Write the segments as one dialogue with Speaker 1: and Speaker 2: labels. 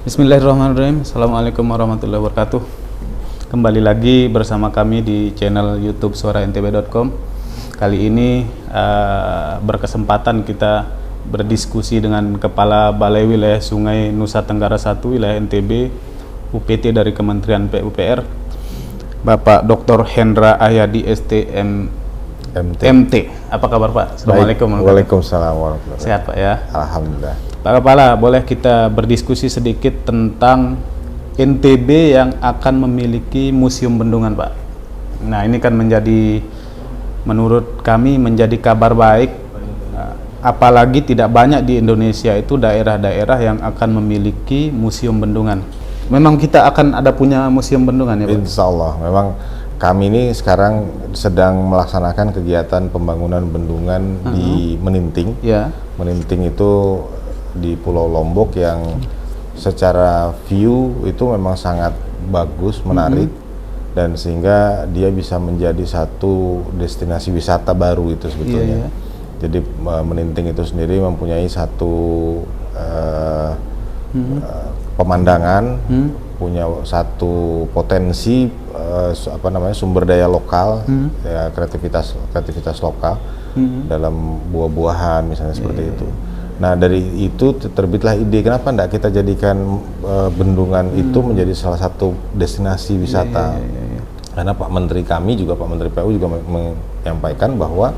Speaker 1: Bismillahirrahmanirrahim. Assalamualaikum warahmatullahi wabarakatuh. Kembali lagi bersama kami di channel YouTube suaraNTB.com. Kali ini berkesempatan kita berdiskusi dengan Kepala Balai Wilayah Sungai Nusa Tenggara 1 wilayah NTB, UPT dari Kementerian PUPR, Bapak Dr. Hendra Ahyadi STM MT. Apa kabar Pak? Assalamualaikum.
Speaker 2: Waalaikumsalam warahmatullahi wabarakatuh.
Speaker 1: Sehat Pak ya?
Speaker 2: Alhamdulillah.
Speaker 1: Pak Kepala, boleh kita berdiskusi sedikit tentang NTB yang akan memiliki museum bendungan Pak? Nah, ini kan menurut kami menjadi kabar baik, apalagi tidak banyak di Indonesia itu daerah-daerah yang akan memiliki museum bendungan. Memang kita akan ada punya museum bendungan ya Pak?
Speaker 2: Insya Allah, memang kami ini sekarang sedang melaksanakan kegiatan pembangunan bendungan di Meninting.
Speaker 1: Ya.
Speaker 2: Meninting itu di Pulau Lombok yang secara view itu memang sangat bagus, menarik, dan sehingga dia bisa menjadi satu destinasi wisata baru itu sebetulnya. Jadi Meninting itu sendiri mempunyai satu pemandangan, punya satu potensi sumber daya lokal, ya, kreativitas lokal dalam buah-buahan misalnya seperti itu. Nah, dari itu terbitlah ide kenapa enggak kita jadikan bendungan itu menjadi salah satu destinasi wisata. Karena Pak Menteri kami juga, Pak Menteri PU juga menyampaikan bahwa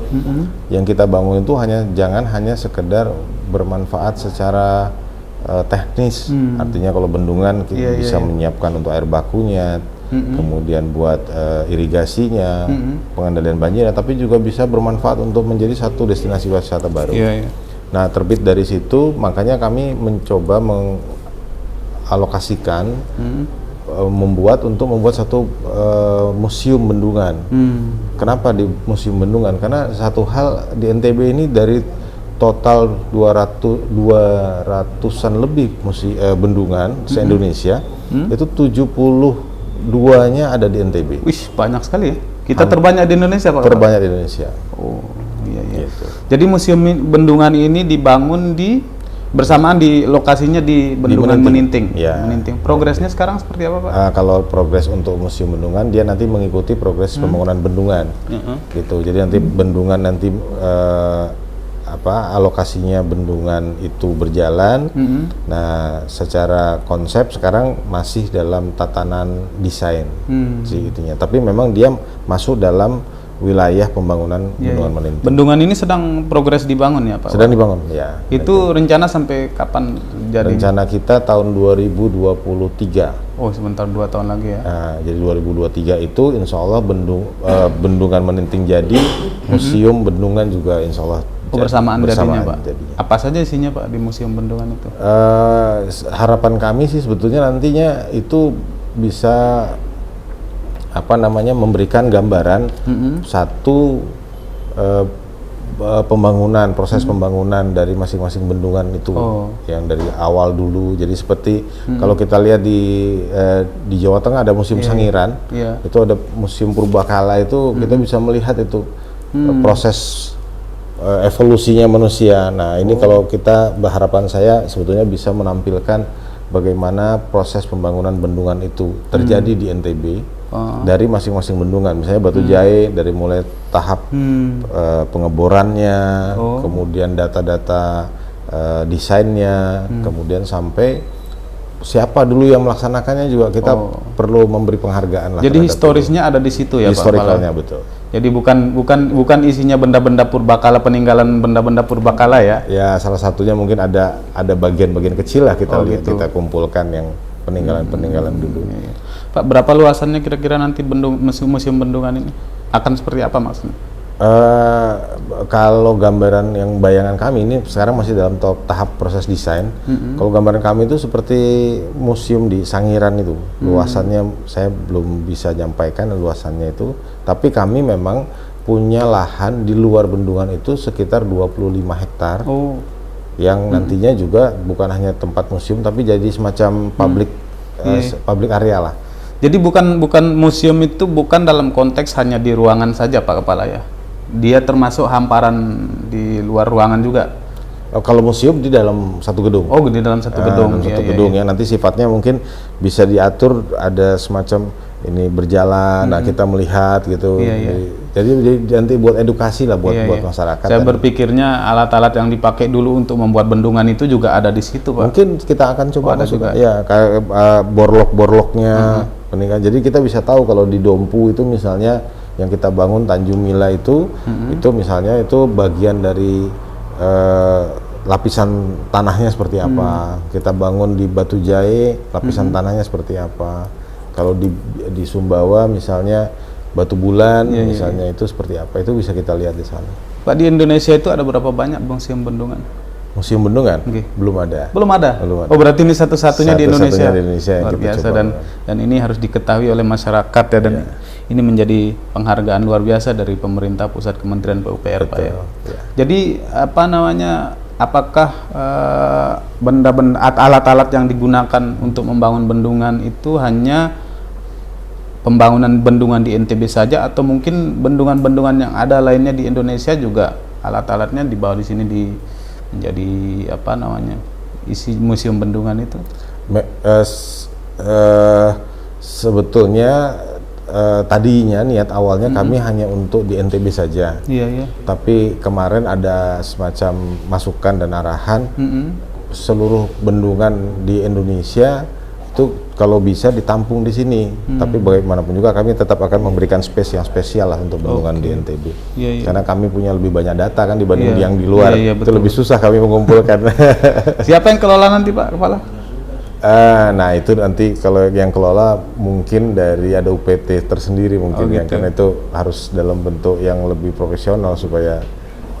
Speaker 2: yang kita bangun itu jangan hanya sekedar bermanfaat secara teknis. Artinya kalau bendungan kita bisa menyiapkan untuk air bakunya, kemudian buat irigasinya, pengendalian banjir, tapi juga bisa bermanfaat untuk menjadi satu destinasi wisata baru. Nah, terbit dari situ, makanya kami mencoba mengalokasikan, membuat satu museum bendungan. Kenapa di museum bendungan? Karena satu hal di NTB ini dari total 200-an lebih bendungan se-Indonesia, itu 72-nya ada di NTB.
Speaker 1: Wih, banyak sekali ya. Kita terbanyak di Indonesia Pak?
Speaker 2: Terbanyak di Indonesia.
Speaker 1: Oh, iya.
Speaker 2: Gitu.
Speaker 1: Jadi museum bendungan ini dibangun bersamaan di lokasinya di Bendungan Meninting.
Speaker 2: Ya.
Speaker 1: Meninting. Progresnya sekarang seperti apa Pak?
Speaker 2: Kalau progres untuk museum bendungan, dia nanti mengikuti progres pembangunan bendungan. Gitu. Jadi nanti bendungan alokasinya bendungan itu berjalan. Nah, secara konsep sekarang masih dalam tatanan desain sih itunya. Tapi memang dia masuk dalam wilayah pembangunan bendungan Meninting.
Speaker 1: Bendungan ini sedang progres dibangun ya Pak?
Speaker 2: Sedang dibangun, ya.
Speaker 1: Itu rencana sampai kapan jadi?
Speaker 2: Rencana kita tahun 2023.
Speaker 1: Oh, sebentar 2 tahun lagi ya.
Speaker 2: Nah, jadi 2023 itu insya Allah bendungan Meninting jadi, museum bendungan juga insya Allah
Speaker 1: bersamaan jadinya Pak.
Speaker 2: Jadinya.
Speaker 1: Apa saja isinya Pak di museum bendungan itu?
Speaker 2: Harapan kami sih sebetulnya nantinya itu bisa memberikan gambaran satu proses pembangunan dari masing-masing bendungan itu, yang dari awal dulu. Jadi seperti kalau kita lihat di Jawa Tengah ada museum Sangiran, itu ada museum Purbakala, itu kita bisa melihat itu proses evolusinya manusia. Nah, ini kalau kita, harapan saya sebetulnya bisa menampilkan bagaimana proses pembangunan bendungan itu terjadi di NTB. Dari masing-masing bendungan, misalnya Batu Jahe, dari mulai tahap pengeborannya, kemudian data-data desainnya, kemudian sampai siapa dulu yang melaksanakannya juga kita perlu memberi penghargaan lah.
Speaker 1: Jadi historisnya ada di situ ya Pak?
Speaker 2: Historikalnya betul.
Speaker 1: Jadi bukan isinya benda-benda purbakala, peninggalan benda-benda purbakala ya? Ya,
Speaker 2: salah satunya mungkin ada bagian-bagian kecil lah kita lihat, kita kumpulkan yang peninggalan dulu.
Speaker 1: Pak, berapa luasannya kira-kira nanti museum bendungan ini? Akan seperti apa maksudnya?
Speaker 2: Kalau gambaran yang bayangan kami ini sekarang masih dalam tahap proses desain. Kalau gambaran kami itu seperti museum di Sangiran itu. Luasannya saya belum bisa nyampaikan luasannya itu, tapi kami memang punya lahan di luar bendungan itu sekitar 25 hektar. Yang nantinya juga bukan hanya tempat museum, tapi jadi semacam public area lah.
Speaker 1: Jadi bukan museum itu bukan dalam konteks hanya di ruangan saja Pak Kepala ya? Dia termasuk hamparan di luar ruangan juga?
Speaker 2: Kalau museum di dalam satu gedung.
Speaker 1: Oh, di dalam satu gedung.
Speaker 2: Dalam satu gedung ya. Nanti sifatnya mungkin bisa diatur, ada semacam ini berjalan, nah kita melihat gitu. Jadi nanti buat edukasi lah buat masyarakat.
Speaker 1: Saya berpikirnya alat-alat yang dipakai dulu untuk membuat bendungan itu juga ada di situ, Pak.
Speaker 2: Mungkin kita akan coba
Speaker 1: ada juga.
Speaker 2: Ya, kayak borlok-borloknya. Jadi kita bisa tahu kalau di Dompu itu misalnya yang kita bangun Tanjung Mila itu misalnya itu bagian dari lapisan tanahnya seperti apa. Kita bangun di Batu Jae, lapisan tanahnya seperti apa. Kalau di Sumbawa misalnya Batu Bulan misalnya itu seperti apa, itu bisa kita lihat di sana.
Speaker 1: Pak, di Indonesia itu ada berapa banyak museum bendungan?
Speaker 2: Museum bendungan? Belum ada.
Speaker 1: Belum ada?
Speaker 2: Belum ada.
Speaker 1: Oh, berarti ini satu-satunya di Indonesia.
Speaker 2: Luar
Speaker 1: biasa, dan ini harus diketahui oleh masyarakat ya, dan ini menjadi penghargaan luar biasa dari pemerintah pusat, Kementerian PUPR, Pak ya. Jadi apa namanya? Apakah benda-benda alat-alat yang digunakan untuk membangun bendungan itu hanya pembangunan bendungan di NTB saja, atau mungkin bendungan-bendungan yang ada lainnya di Indonesia juga alat-alatnya dibawa di sini menjadi apa namanya, isi museum bendungan itu?
Speaker 2: Sebetulnya tadinya niat awalnya kami hanya untuk di NTB saja. Tapi kemarin ada semacam masukan dan arahan seluruh bendungan di Indonesia itu kalau bisa ditampung di sini. Tapi bagaimanapun juga kami tetap akan memberikan space yang spesial lah untuk bendungan di NTB. Karena kami punya lebih banyak data kan dibanding yang di luar. Itu lebih susah kami mengumpulkan.
Speaker 1: Siapa yang kelola nanti, Pak Kepala?
Speaker 2: Nah itu nanti kalau yang kelola mungkin dari ada UPT tersendiri mungkin ya, karena itu harus dalam bentuk yang lebih profesional supaya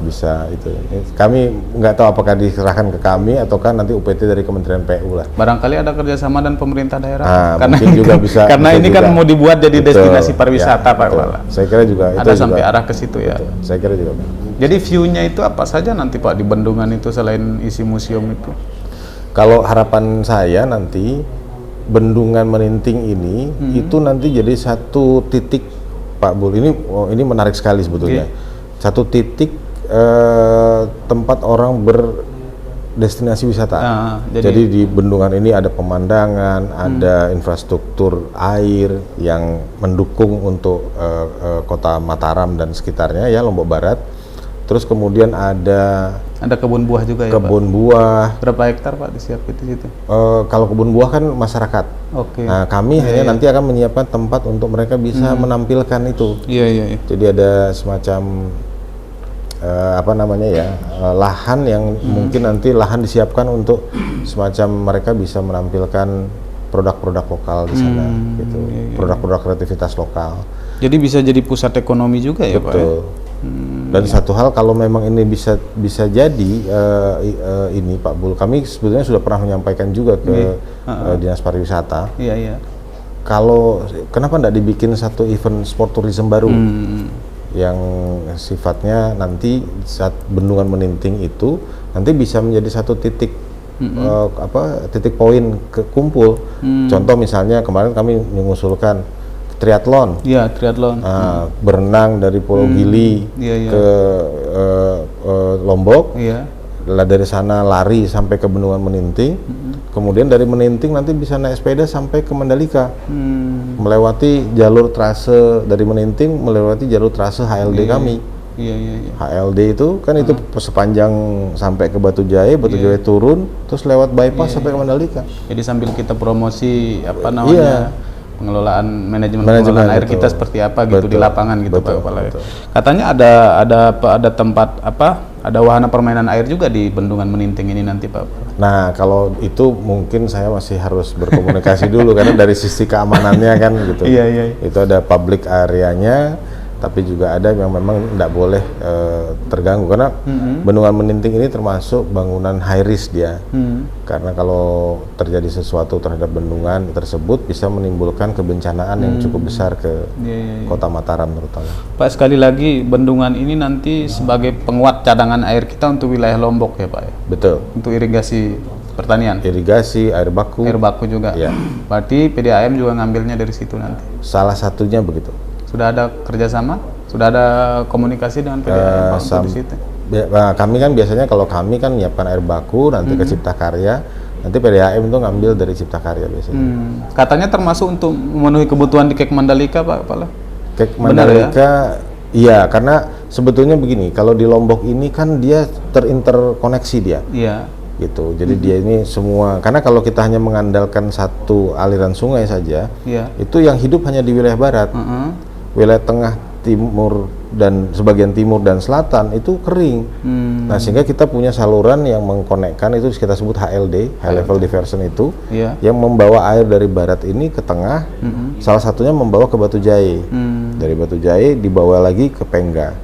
Speaker 2: bisa itu. Kami nggak tahu apakah diserahkan ke kami ataukah nanti UPT dari Kementerian PU lah.
Speaker 1: Barangkali ada kerjasama dan pemerintah daerah.
Speaker 2: Karena mungkin juga bisa.
Speaker 1: Karena
Speaker 2: bisa
Speaker 1: ini
Speaker 2: juga.
Speaker 1: kan mau dibuat jadi destinasi pariwisata, Pak
Speaker 2: Kepala. Saya kira juga
Speaker 1: ada
Speaker 2: itu
Speaker 1: sampai
Speaker 2: juga,
Speaker 1: arah ke situ ya.
Speaker 2: Saya kira juga.
Speaker 1: Jadi view-nya itu apa saja nanti, Pak, di bendungan itu selain isi museum itu?
Speaker 2: Kalau harapan saya nanti bendungan Meninting ini itu nanti jadi satu titik, Pak Bul. Ini menarik sekali sebetulnya. Satu titik tempat orang berdestinasi wisata. Jadi di bendungan ini ada pemandangan, ada infrastruktur air yang mendukung untuk kota Mataram dan sekitarnya ya, Lombok Barat. Terus kemudian ada
Speaker 1: kebun buah juga ya,
Speaker 2: kebun buah.
Speaker 1: Berapa hektar, Pak, disiapkan di situ?
Speaker 2: Kalau kebun buah kan masyarakat. Nah, kami hanya nanti akan menyiapkan tempat untuk mereka bisa menampilkan itu. Jadi ada semacam apa namanya ya, lahan yang mungkin nanti lahan disiapkan untuk semacam mereka bisa menampilkan produk-produk lokal di sana, gitu. Produk-produk kreativitas lokal. Jadi
Speaker 1: bisa jadi pusat ekonomi juga ya, Pak?
Speaker 2: Betul. Dan satu hal, kalau memang ini bisa jadi ini Pak Bul, kami sebetulnya sudah pernah menyampaikan juga ke Dinas Pariwisata. Kalau kenapa tidak dibikin satu event sport tourism baru yang sifatnya nanti saat bendungan Meninting itu nanti bisa menjadi satu titik titik poin kumpul. Contoh misalnya kemarin kami mengusulkan triathlon.
Speaker 1: Triathlon.
Speaker 2: Berenang dari Pulau Gili ke Lombok. Dari sana lari sampai ke bendungan Meninting. Kemudian dari Meninting nanti bisa naik sepeda sampai ke Mandalika. Melewati jalur trase dari Meninting, melewati jalur trase HLD kami. HLD itu kan itu sepanjang sampai ke Batu Jae, Jae turun, terus lewat bypass sampai ke Mandalika.
Speaker 1: Jadi sambil kita promosi apa namanya, pengelolaan manajemen pengelolaan air kita seperti apa gitu di lapangan gitu, Pak Kepala. Katanya ada tempat ada wahana permainan air juga di bendungan Meninting ini nanti, Pak.
Speaker 2: Nah, kalau itu mungkin saya masih harus berkomunikasi dulu karena dari sisi keamanannya kan gitu. Itu ada public areanya, tapi juga ada yang memang tidak boleh terganggu karena bendungan Meninting ini termasuk bangunan high risk dia. Karena kalau terjadi sesuatu terhadap bendungan tersebut bisa menimbulkan kebencanaan yang cukup besar ke kota Mataram terutama.
Speaker 1: Pak, sekali lagi bendungan ini nanti sebagai penguat cadangan air kita untuk wilayah Lombok ya, Pak ya?
Speaker 2: Betul.
Speaker 1: Untuk irigasi pertanian?
Speaker 2: Irigasi, air baku.
Speaker 1: Air baku juga? Ya. Berarti PDAM juga ngambilnya dari situ nanti?
Speaker 2: Salah satunya begitu.
Speaker 1: Sudah ada kerjasama? Sudah ada komunikasi dengan PDAM di situ?
Speaker 2: kami kan biasanya kalau kami kan menyiapkan air baku nanti ke Cipta Karya, nanti PDAM itu ngambil dari Cipta Karya biasanya.
Speaker 1: Katanya termasuk untuk memenuhi kebutuhan di Kek Mandalika, Pak Kepala?
Speaker 2: Kek
Speaker 1: Benar
Speaker 2: Mandalika, iya, karena sebetulnya begini, kalau di Lombok ini kan dia terinterkoneksi dia.
Speaker 1: Iya.
Speaker 2: Gitu. Jadi dia ini semua, karena kalau kita hanya mengandalkan satu aliran sungai saja, itu yang hidup hanya di wilayah barat. Wilayah tengah, timur, dan sebagian timur dan selatan itu kering. Nah, sehingga kita punya saluran yang mengkonekkan, itu kita sebut HLD, High Level Diversion itu, yang membawa air dari barat ini ke tengah, salah satunya membawa ke Batu Jahe. Dari Batu Jahe dibawa lagi ke Pengga.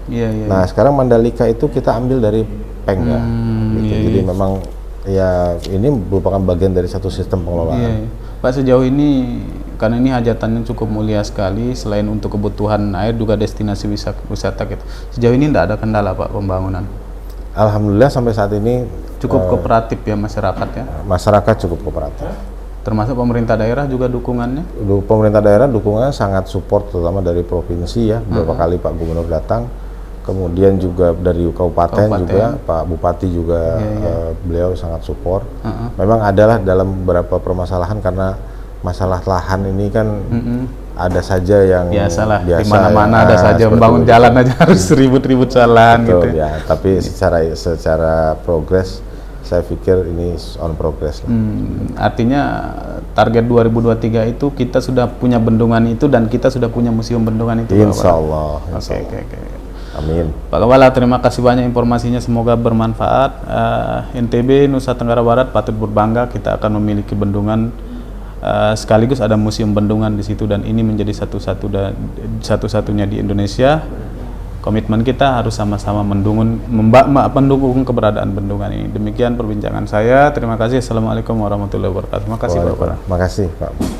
Speaker 2: Nah, sekarang Mandalika itu kita ambil dari Pengga. Gitu. Jadi memang ya ini merupakan bagian dari satu sistem pengelolaan.
Speaker 1: Pak, sejauh ini karena ini hajatannya cukup mulia sekali, selain untuk kebutuhan air juga destinasi wisata gitu. Sejauh ini tidak ada kendala, Pak, pembangunan?
Speaker 2: Alhamdulillah sampai saat ini
Speaker 1: cukup kooperatif ya masyarakat ya?
Speaker 2: Masyarakat cukup kooperatif.
Speaker 1: Termasuk pemerintah daerah juga dukungannya?
Speaker 2: Pemerintah daerah dukungannya sangat support, terutama dari provinsi ya. Beberapa kali Pak Gubernur datang, kemudian juga dari kabupaten juga, Pak Bupati juga beliau sangat support. Memang adalah dalam beberapa permasalahan karena masalah lahan ini kan ada saja yang
Speaker 1: biasalah,
Speaker 2: biasa,
Speaker 1: di mana-mana ada saja, membangun jalan aja harus ribut-ribut jalan gitu
Speaker 2: ya. Tapi secara progres saya pikir ini on progress lah.
Speaker 1: Artinya target 2023 itu kita sudah punya bendungan itu dan kita sudah punya museum bendungan itu.
Speaker 2: Insya Allah.
Speaker 1: Oke.
Speaker 2: Amin.
Speaker 1: Pak Kepala, terima kasih banyak informasinya, semoga bermanfaat. NTB, Nusa Tenggara Barat patut berbangga kita akan memiliki bendungan, sekaligus ada museum bendungan di situ, dan ini menjadi satu-satunya di Indonesia. Komitmen kita harus sama-sama mendukung keberadaan bendungan ini. Demikian perbincangan saya. Terima kasih. Assalamualaikum warahmatullahi wabarakatuh. Terima kasih, Bapak.
Speaker 2: Terima kasih, Pak.